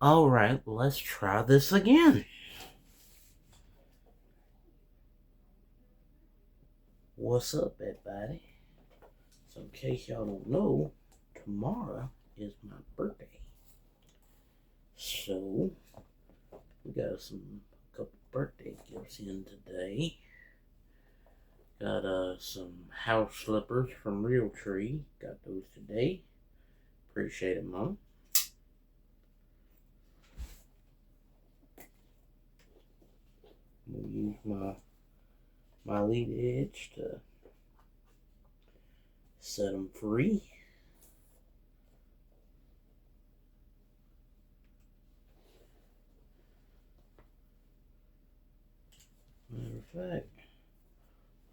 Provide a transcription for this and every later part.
Alright, let's try this again. What's up, everybody? So, in case y'all don't know, tomorrow is my birthday. So, we got a couple birthday gifts in today. Got some house slippers from Realtree. Got those today. Appreciate it, Mom. I'm gonna use my lead edge to set them free. Matter of fact,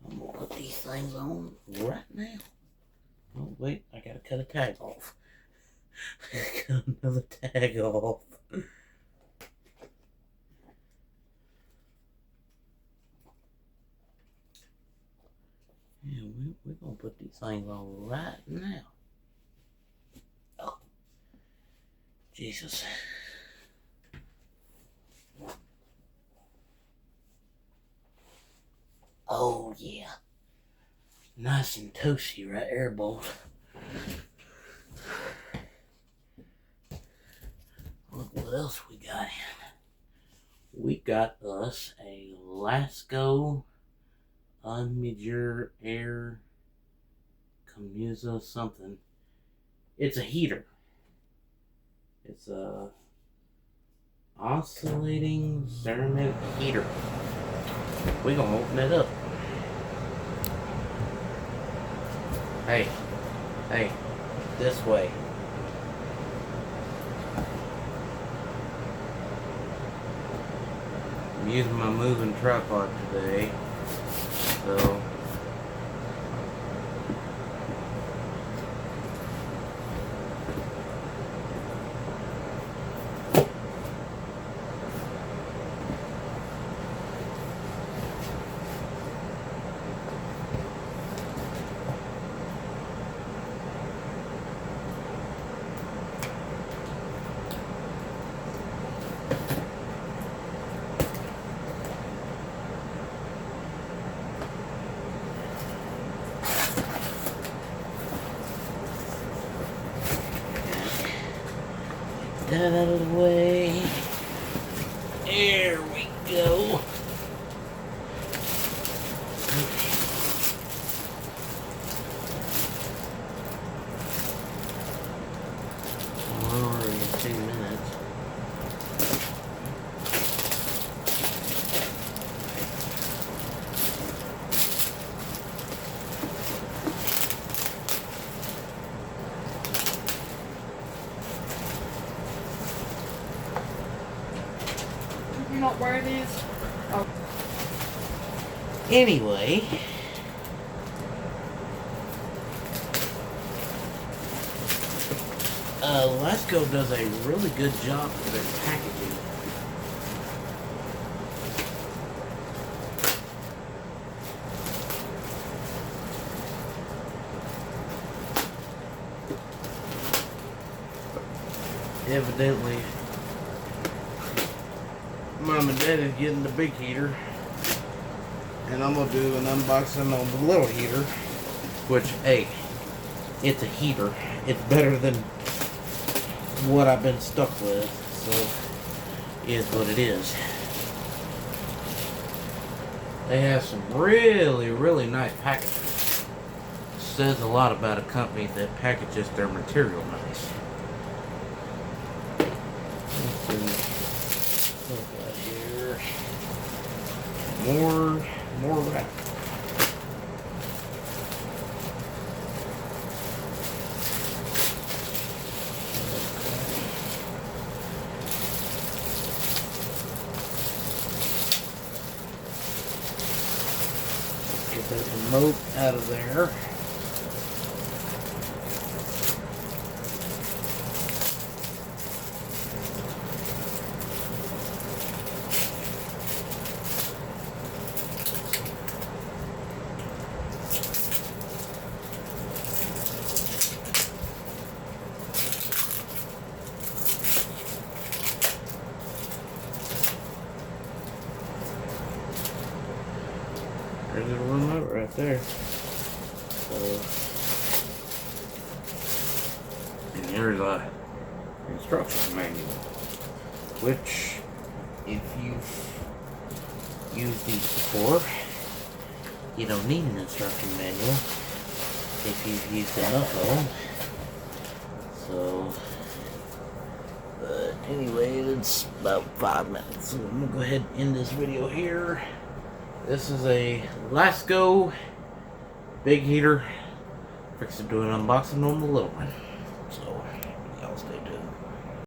I'm gonna put these things on right now. Oh wait, I gotta cut a tag off. Cut another tag off. Yeah, we're gonna put these things on right now. Oh, Jesus. Oh, yeah. Nice and toasty right there, boys. Look what else we got in. We got us a Lasco Unmeasured Air Comusa something. It's a heater. It's a oscillating ceramic heater. We're gonna open it up. Hey, this way. I'm using my moving tripod today, so that out of the way. There we go. Already 2 minutes. You not wear these? Oh. Anyway, Lasco does a really good job with their packaging. Evidently, Mom and Dad is getting the big heater, and I'm gonna do an unboxing on the little heater. Which, hey, it's a heater. It's better than what I've been stuck with, so it is what it is. They have some really nice packaging. Says a lot about a company that packages their material nice. More wrap. Get that remote out of there. There's a remote right there. So, and here's a instruction manual, which if you've used these before, you don't need an instruction manual if you've used enough of them. So, but anyway, it's about 5 minutes. So I'm gonna go ahead and end this video here. This is a Lasco big heater. Fixing to do an unboxing on the little one.